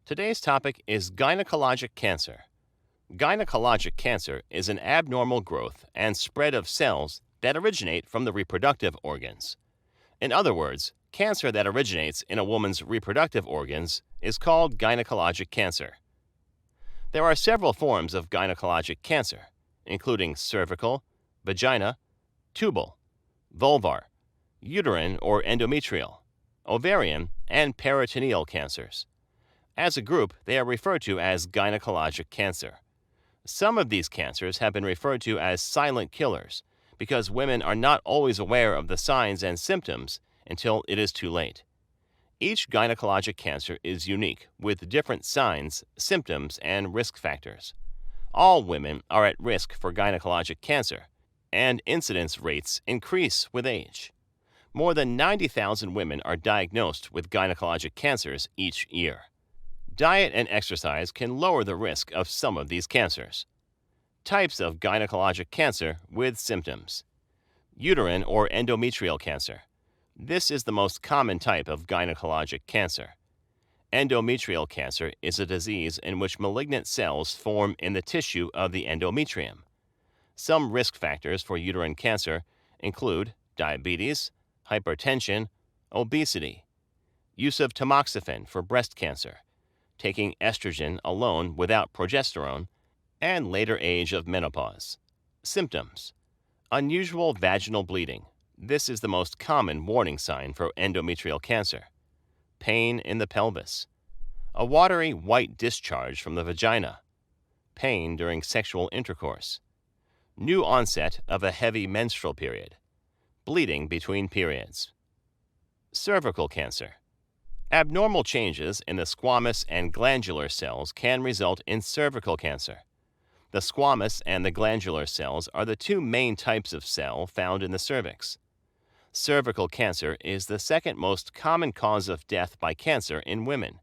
Today's topic is gynecologic cancer. Gynecologic cancer is an abnormal growth and spread of cells that originate from the reproductive organs. In other words, cancer that originates in a woman's reproductive organs is called gynecologic cancer. There are several forms of gynecologic cancer, including cervical, vagina, tubal, vulvar, uterine or endometrial, ovarian, and peritoneal cancers. As a group, they are referred to as gynecologic cancer. Some of these cancers have been referred to as silent killers because women are not always aware of the signs and symptoms until it is too late. Each gynecologic cancer is unique with different signs, symptoms, and risk factors. All women are at risk for gynecologic cancer, and incidence rates increase with age. More than 90,000 women are diagnosed with gynecologic cancers each year. Diet and exercise can lower the risk of some of these cancers. Types of gynecologic cancer with symptoms. Uterine or endometrial cancer. This is the most common type of gynecologic cancer. Endometrial cancer is a disease in which malignant cells form in the tissue of the endometrium. Some risk factors for uterine cancer include diabetes, hypertension, obesity, use of tamoxifen for breast cancer, taking estrogen alone without progesterone, and later age of menopause. Symptoms. Unusual vaginal bleeding. This is the most common warning sign for endometrial cancer. Pain in the pelvis. A watery white discharge from the vagina. Pain during sexual intercourse. New onset of a heavy menstrual period. Bleeding between periods. Cervical cancer. Abnormal changes in the squamous and glandular cells can result in cervical cancer. The squamous and the glandular cells are the two main types of cell found in the cervix. Cervical cancer is the second most common cause of death by cancer in women.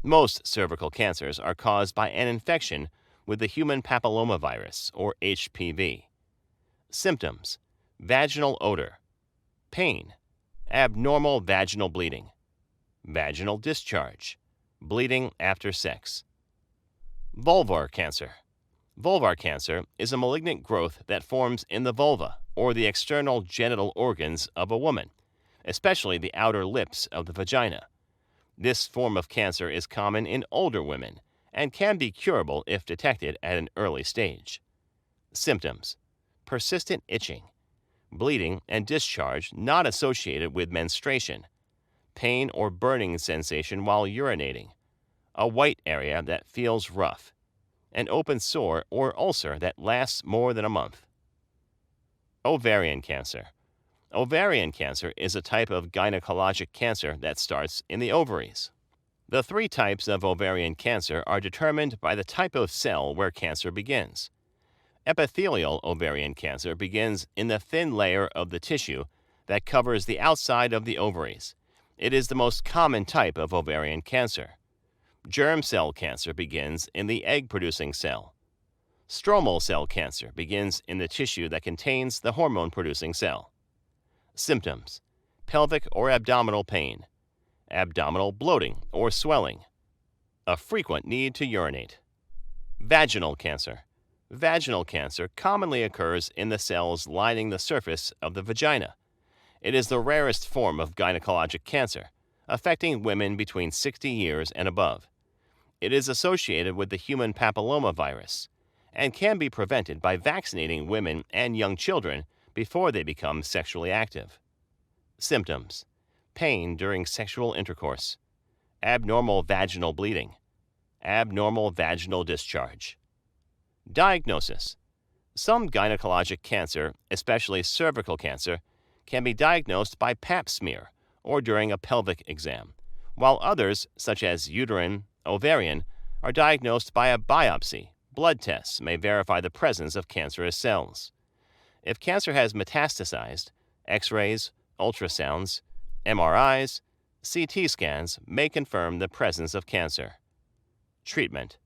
Most cervical cancers are caused by an infection with the human papillomavirus, or HPV. Symptoms: vaginal odor, pain, abnormal vaginal bleeding, vaginal discharge, bleeding after sex. Vulvar cancer. Vulvar cancer is a malignant growth that forms in the vulva, or the external genital organs of a woman, especially the outer lips of the vagina. This form of cancer is common in older women and can be curable if detected at an early stage. Symptoms: persistent itching, bleeding and discharge not associated with menstruation, pain or burning sensation while urinating, a white area that feels rough, an open sore or ulcer that lasts more than a month. Ovarian cancer. Ovarian cancer is a type of gynecologic cancer that starts in the ovaries. The three types of ovarian cancer are determined by the type of cell where cancer begins. Epithelial ovarian cancer begins in the thin layer of the tissue that covers the outside of the ovaries. It is the most common type of ovarian cancer. Germ cell cancer begins in the egg-producing cell. Stromal cell cancer begins in the tissue that contains the hormone-producing cell. Symptoms: pelvic or abdominal pain, abdominal bloating or swelling, a frequent need to urinate. Vaginal cancer. Vaginal cancer commonly occurs in the cells lining the surface of the vagina. It is the rarest form of gynecologic cancer, affecting women between 60 years and above. It is associated with the human papillomavirus and can be prevented by vaccinating women and young children before they become sexually active. Symptoms: pain during sexual intercourse, abnormal vaginal bleeding, abnormal vaginal discharge. Diagnosis: some gynecologic cancer, especially cervical cancer, can be diagnosed by Pap smear or during a pelvic exam, while others, such as uterine, ovarian, are diagnosed by a biopsy. Blood tests may verify the presence of cancerous cells. If cancer has metastasized, X-rays, ultrasounds, MRIs, CT scans may confirm the presence of cancer. Treatment: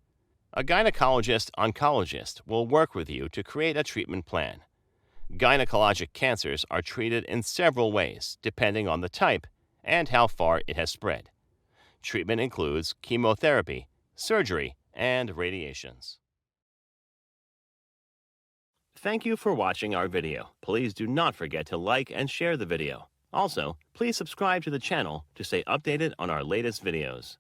a gynecologist oncologist will work with you to create a treatment plan. Gynecologic cancers are treated in several ways depending on the type and how far it has spread. Treatment includes chemotherapy, surgery, and radiations. Thank you for watching our video. Please do not forget to like and share the video. Also, please subscribe to the channel to stay updated on our latest videos.